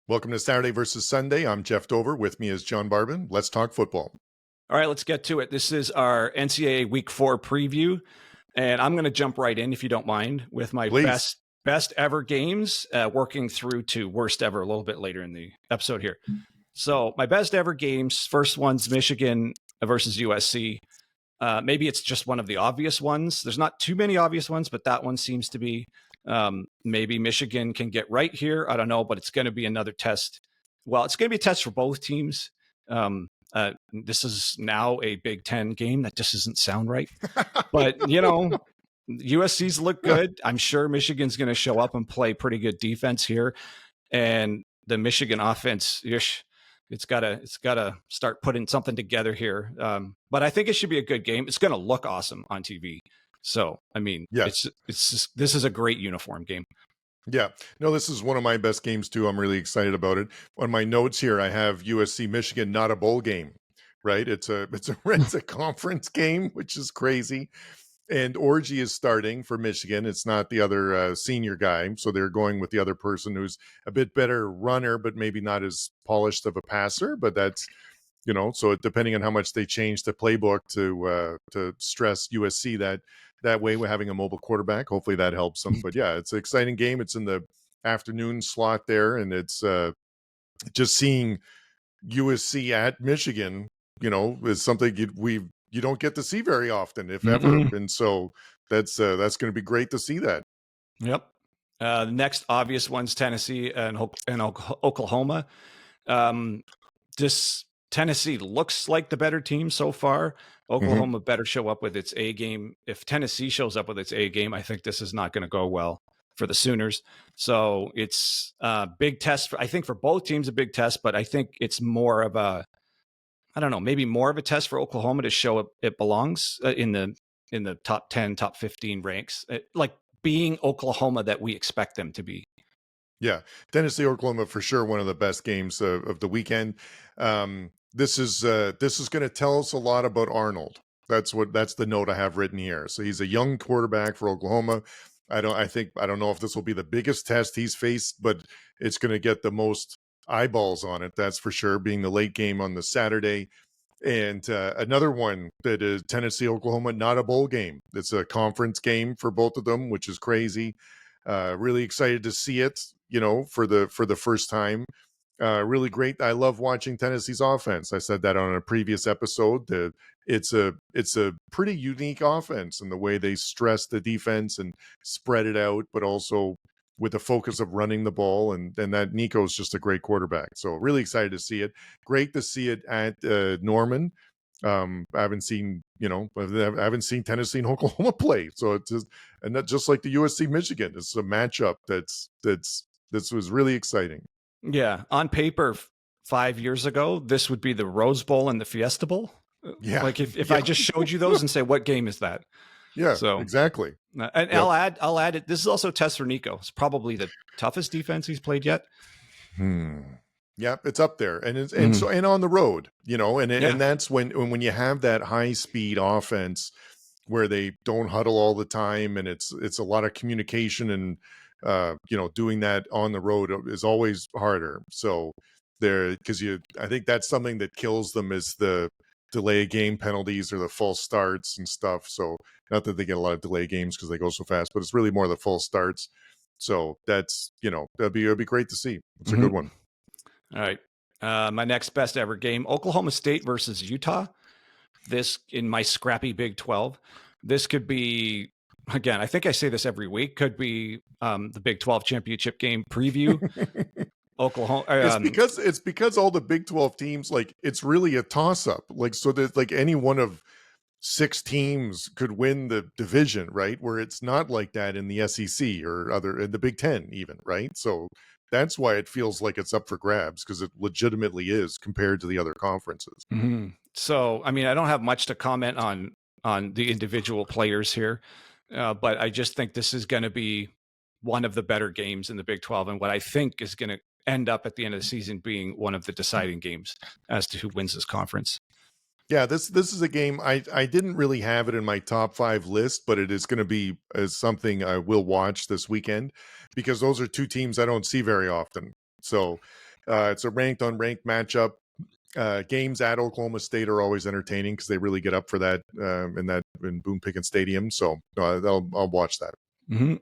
Welcome to Saturday versus Sunday. I'm Jeff Dover. With me is John Barbin. Let's talk football. All right, let's get to it. This is our NCAA Week 4 preview, and I'm going to jump right in, if you don't mind, with my best ever games, working through to worst ever a little bit later in the episode here. So my best ever games, first one's Michigan versus USC. Maybe it's just one of the obvious ones. There's not too many obvious ones, but that one seems to be. Maybe Michigan can get right here. I don't know, but it's going to be another test. Well, it's going to be a test for both teams. This is now a Big Ten game. That just doesn't sound right. But, USC's look good. I'm sure Michigan's going to show up and play pretty good defense here. And the Michigan offense, it's got to start putting something together here. But I think it should be a good game. It's going to look awesome on TV. So, I mean, it's just, this is a great uniform game. Yeah, no, this is one of my best games too. I'm really excited about it. On my notes here, I have USC Michigan, not a bowl game, right? It's a conference game, which is crazy. And Orji is starting for Michigan. It's not the other senior guy, so they're going with the other person who's a bit better runner, but maybe not as polished of a passer. But that's so depending on how much they change the playbook to stress USC that way, we're having a mobile quarterback. Hopefully that helps them. But yeah, it's an exciting game. It's in the afternoon slot there, and it's just seeing USC at Michigan, is something you don't get to see very often, if ever. And so that's going to be great to see that. Yep. The next obvious one's Tennessee and Oklahoma. This Tennessee looks like the better team so far. Oklahoma better show up with its A game. If Tennessee shows up with its A game, I think this is not going to go well for the Sooners. So it's a big test. I think for both teams, a big test, but I think it's more of a, I don't know, maybe more of a test for Oklahoma to show it belongs in the top 10, top 15 ranks, like being Oklahoma that we expect them to be. Yeah, Tennessee, Oklahoma for sure, one of the best games of the weekend. This is going to tell us a lot about Arnold. That's the note I have written here. So he's a young quarterback for Oklahoma. I don't know if this will be the biggest test he's faced, but it's going to get the most eyeballs on it. That's for sure, being the late game on the Saturday. And another one that is Tennessee, Oklahoma, not a bowl game. It's a conference game for both of them, which is crazy. Really excited to see it, for the first time. Really great. I love watching Tennessee's offense. I said that on a previous episode. It's a pretty unique offense in the way they stress the defense and spread it out, but also with the focus of running the ball. And that Nico's just a great quarterback. So really excited to see it. Great to see it at Norman. I haven't seen Tennessee and Oklahoma play. So it's just, and that just like the USC Michigan, it's a matchup this was really exciting. Yeah, on paper, 5 years ago, this would be the Rose Bowl and the Fiesta Bowl. Yeah, like if I just showed you those and say, what game is that? Yeah, so exactly. And I'll add it. This is also a test for Nico. It's probably the toughest defense he's played yet. Yeah, it's up there, and so on the road, and that's when you have that high speed offense where they don't huddle all the time, and it's a lot of communication and. Doing that on the road is always harder. So I think that's something that kills them is the delay game penalties or the false starts and stuff. So not that they get a lot of delay games because they go so fast, but it's really more the false starts. So that's, it'll be great to see. It's a good one. All right. My next best ever game, Oklahoma State versus Utah. This in my scrappy Big 12. This could be, again, I think I say this every week, could be the Big 12 championship game preview. Oklahoma. It's because all the Big 12 teams, like, it's really a toss-up. Like, so that like any one of 6 teams could win the division, right? Where it's not like that in the SEC or in the Big 10 even, right? So that's why it feels like it's up for grabs, because it legitimately is compared to the other conferences. So, I mean, I don't have much to comment on the individual players here. But I just think this is going to be one of the better games in the Big 12, and what I think is going to end up at the end of the season being one of the deciding games as to who wins this conference. Yeah, this is a game I didn't really have it in my top 5 list, but it is going to be something I will watch this weekend because those are 2 teams I don't see very often. So It's a ranked on ranked matchup. Games at Oklahoma State are always entertaining because they really get up for that in Boone Pickens Stadium. So I'll watch that. Mm-hmm.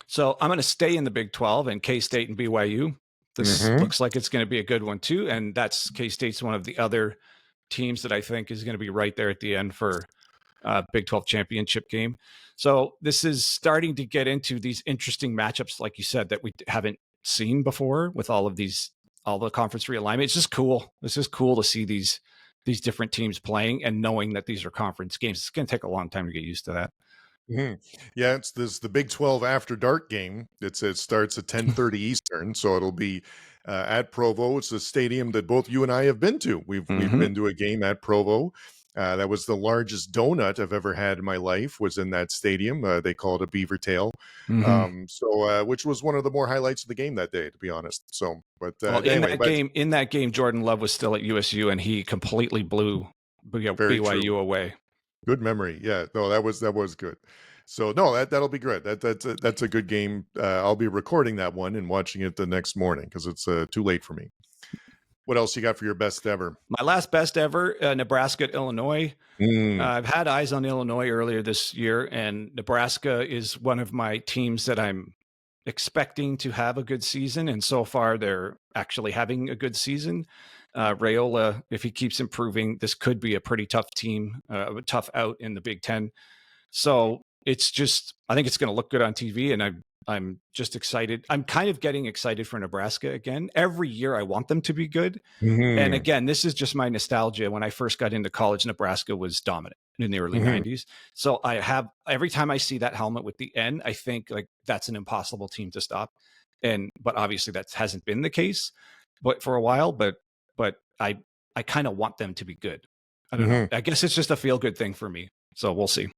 So I'm going to stay in the Big 12 and K-State and BYU. This looks like it's going to be a good one too. And that's K-State's one of the other teams that I think is going to be right there at the end for Big 12 championship game. So this is starting to get into these interesting matchups, like you said, that we haven't seen before with all the conference realignment. It's just cool. It's just cool to see these different teams playing and knowing that these are conference games. It's going to take a long time to get used to that. Yeah, it's the Big 12 after dark game. It starts at 10:30 Eastern, so it'll be at Provo. It's a stadium that both you and I have been to. We've been to a game at Provo. That was the largest donut I've ever had in my life. Was in that stadium. They call it a beaver tail. Which was one of the more highlights of the game that day, to be honest. So, but in that game, Jordan Love was still at USU, and he completely blew BYU away. Good memory. Yeah, no, that was good. So no, that'll be great. That's a good game. I'll be recording that one and watching it the next morning because it's too late for me. What else you got for your best ever? My last best ever, Nebraska at Illinois. I've had eyes on Illinois earlier this year, and Nebraska is one of my teams that I'm expecting to have a good season. And so far, they're actually having a good season. Raiola, if he keeps improving, this could be a pretty tough team, a tough out in the Big Ten. So it's just, I think it's going to look good on TV, and I'm just excited. I'm kind of getting excited for Nebraska again. Every year I want them to be good. And again, this is just my nostalgia. When I first got into college, Nebraska was dominant in the early 90s. So every time I see that helmet with the N, I think like that's an impossible team to stop. But obviously that hasn't been the case for a while, but I kind of want them to be good. I don't know. I guess it's just a feel good thing for me. So we'll see.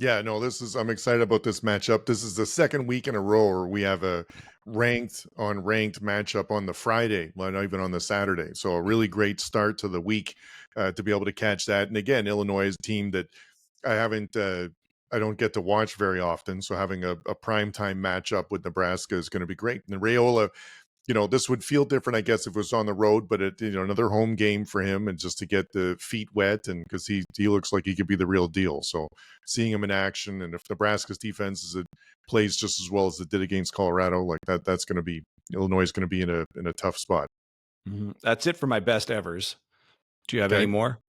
Yeah, no, I'm excited about this matchup. This is the second week in a row where we have a ranked matchup on the Friday, not even on the Saturday. So a really great start to the week to be able to catch that. And again, Illinois is a team that I don't get to watch very often. So having a primetime matchup with Nebraska is going to be great. And Raiola, this would feel different, I guess, if it was on the road, but another home game for him, and just to get the feet wet, and because he looks like he could be the real deal. So seeing him in action, and if Nebraska's defense plays just as well as it did against Colorado, like that's going to be, Illinois is going to be in a tough spot. That's it for my best evers. Do you have any more?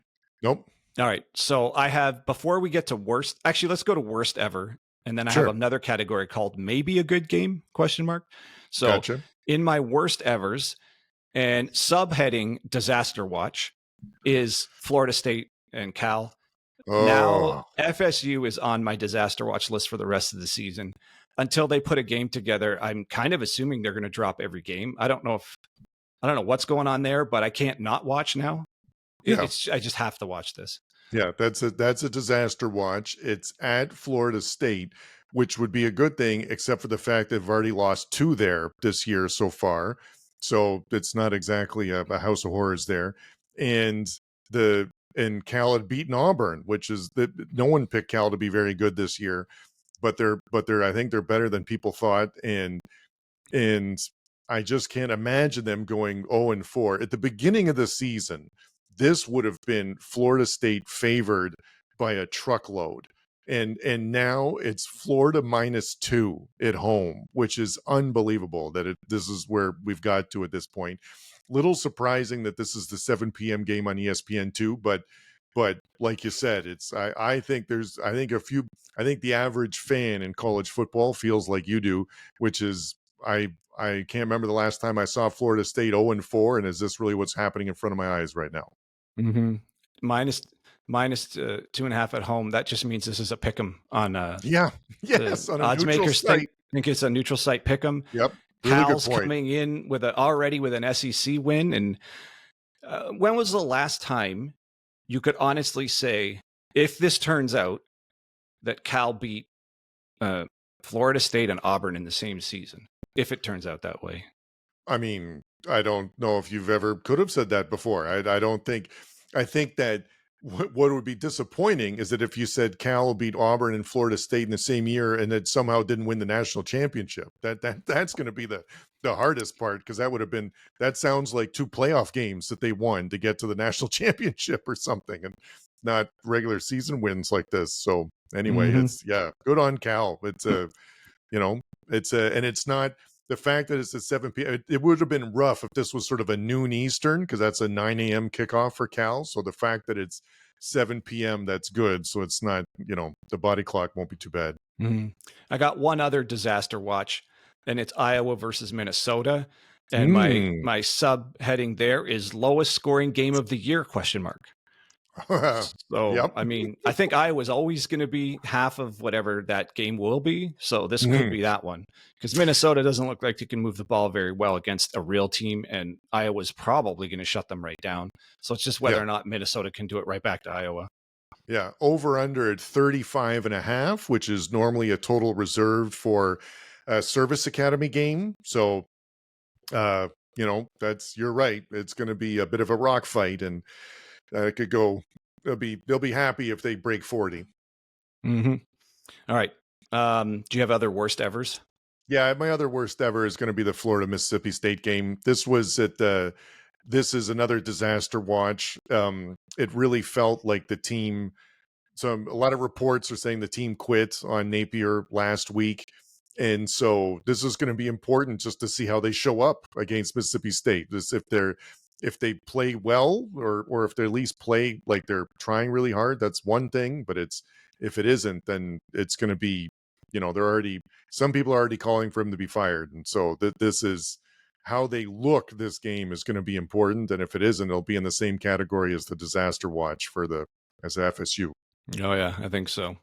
Nope. All right. So I have, before we get to worst, actually, let's go to worst ever. And then I have another category called maybe a good game, ? So gotcha. In my worst evers, and subheading disaster watch, is Florida State and Cal. Now FSU is on my disaster watch list for the rest of the season. Until they put a game together, I'm kind of assuming they're going to drop every game. I don't know what's going on there, but I can't not watch now. I just have to watch this. Yeah, that's a disaster watch. It's at Florida State, which would be a good thing, except for the fact they've already lost 2 there this year so far. So it's not exactly a house of horrors there. And Cal had beaten Auburn, which is that no one picked Cal to be very good this year, but they're I think they're better than people thought. And I just can't imagine them going 0-4 at the beginning of the season. This would have been Florida State favored by a truckload. And now it's Florida -2 at home, which is unbelievable that this is where we've got to at this point. Little surprising that this is the 7 p.m. game on ESPN2, but like you said, I think the average fan in college football feels like you do, which is I can't remember the last time I saw Florida State 0-4, and is this really what's happening in front of my eyes right now? Minus 2.5 at home. That just means this is a pick'em on on a neutral site. I think it's a neutral site pick'em. Yep. Really Cal's good point. coming in already with an SEC win. And when was the last time you could honestly say, if this turns out that Cal beat Florida State and Auburn in the same season, if it turns out that way? I mean, I don't know if you've ever could have said that before. I think that what would be disappointing is that if you said Cal beat Auburn and Florida State in the same year and it somehow didn't win the national championship, that's going to be the hardest part, because that sounds like two playoff games that they won to get to the national championship or something, and not regular season wins like this. So anyway, Mm-hmm. good on Cal. It's a and it's not the fact that it's at 7 p.m. It would have been rough if this was sort of a noon Eastern, because that's a 9 a.m. kickoff for Cal. So the fact that it's 7 p.m., that's good. So it's not, the body clock won't be too bad. Mm-hmm. I got one other disaster watch, and it's Iowa versus Minnesota. And Mm. my subheading there is lowest scoring game of the year, question mark. So, Yep. I mean, I think Iowa's always going to be half of whatever that game will be. So this could Mhm. be that one, because Minnesota doesn't look like they can move the ball very well against a real team, and Iowa's probably going to shut them right down. So it's just whether Yeah. or not Minnesota can do it right back to Iowa. Yeah. Over under at 35.5, which is normally a total reserved for a service academy game. So, you're right. It's going to be a bit of a rock fight, and it could go. They'll be happy if they break 40. Mm-hmm. All right. Do you have other worst evers? Yeah, my other worst ever is going to be the Florida Mississippi State game. This is another disaster watch. It really felt like the team. So a lot of reports are saying the team quit on Napier last week. And so this is going to be important just to see how they show up against Mississippi State. If they play well, or if they at least play like they're trying really hard, that's one thing. But if it isn't, then it's going to be, some people are already calling for him to be fired. And so this is how they look. This game is going to be important. And if it isn't, it'll be in the same category as the disaster watch as FSU. Oh yeah, I think so.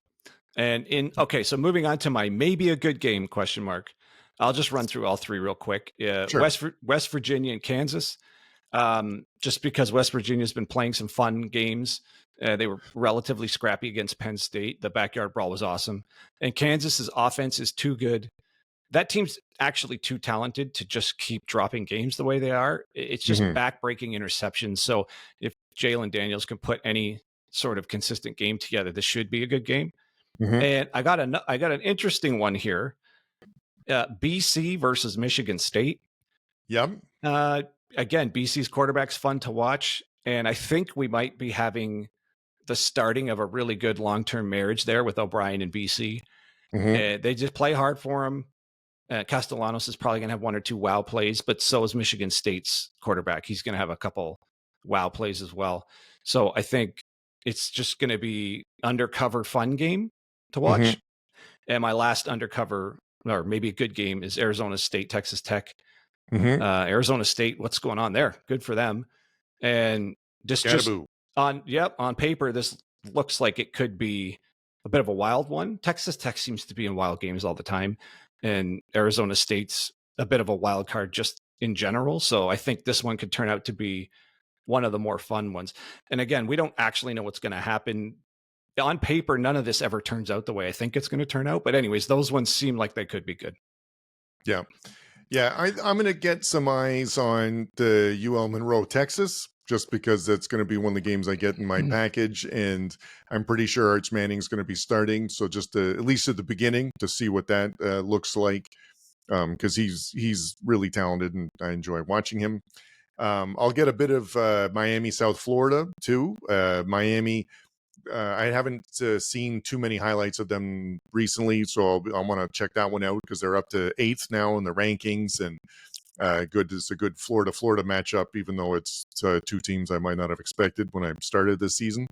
And so moving on to my maybe a good game question mark. I'll just run through all three real quick. Sure. West Virginia and Kansas. Just because West Virginia's been playing some fun games. They were relatively scrappy against Penn State. The backyard brawl was awesome. And Kansas's offense is too good. That team's actually too talented to just keep dropping games the way they are. It's just backbreaking interceptions. So if Jalen Daniels can put any sort of consistent game together, this should be a good game. Mm-hmm. And I got an interesting one here. BC versus Michigan State. Yep. Again, BC's quarterback's fun to watch, and I think we might be having the starting of a really good long-term marriage there with O'Brien and BC. They just play hard for him. Castellanos is probably going to have one or two wow plays, but so is Michigan State's quarterback. He's going to have a couple wow plays as well. So I think it's just going to be undercover fun game to watch. And my last undercover, or maybe a good game, is Arizona State, Texas Tech. Arizona State, what's going on there? Good for them. And just on paper, this looks like it could be a bit of a wild one. Texas Tech seems to be in wild games all the time, and Arizona State's a bit of a wild card just in general. So I think this one could turn out to be one of the more fun ones. And again, we don't actually know what's going to happen. On paper, none of this ever turns out the way I think it's going to turn out. But anyways, those ones seem like they could be good. Yeah. Yeah, I'm going to get some eyes on the UL Monroe, Texas, just because that's going to be one of the games I get in my package. And I'm pretty sure Arch Manning's going to be starting. So just at least at the beginning to see what that looks like, because he's really talented and I enjoy watching him. I'll get a bit of Miami, South Florida, too. Miami, I haven't seen too many highlights of them recently, so I want to check that one out because they're up to 8th now in the rankings, and it's a good Florida matchup, even though it's two teams I might not have expected when I started this season.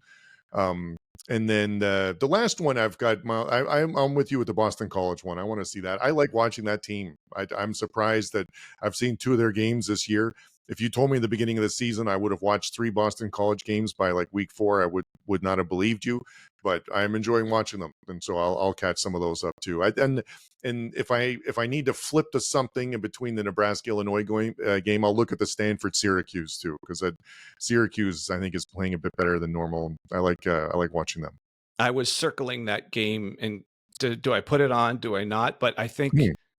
And then the last one I've got, I'm with you with the Boston College one. I want to see that. I like watching that team. I'm surprised that I've seen 2 of their games this year. If you told me in the beginning of the season I would have watched 3 Boston College games by like week 4, I would not have believed you. But I'm enjoying watching them, and so I'll catch some of those up too. And if I need to flip to something in between the Nebraska Illinois game, I'll look at the Stanford Syracuse too, because Syracuse I think is playing a bit better than normal. I like watching them. I was circling that game, and do I put it on? Do I not? But I think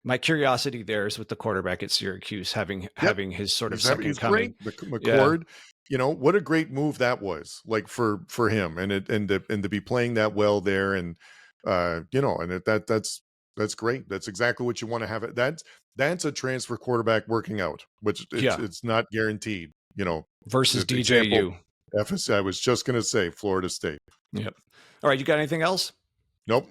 My curiosity there is with the quarterback at Syracuse having Yep. his sort of second He's coming. great. Yeah, McCord, what a great move that was, like for him, and to be playing that well there, and that's great. That's exactly what you want to have. That's a transfer quarterback working out, which yeah. it's not guaranteed. Versus The example DJU. FSU. I was just going to say Florida State. Yep. All right, you got anything else? Nope.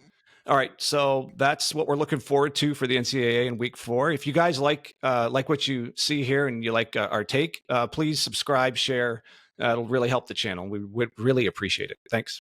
All right, so that's what we're looking forward to for the NCAA in Week 4. If you guys like what you see here and you like our take, please subscribe, share. It'll really help the channel. We would really appreciate it. Thanks.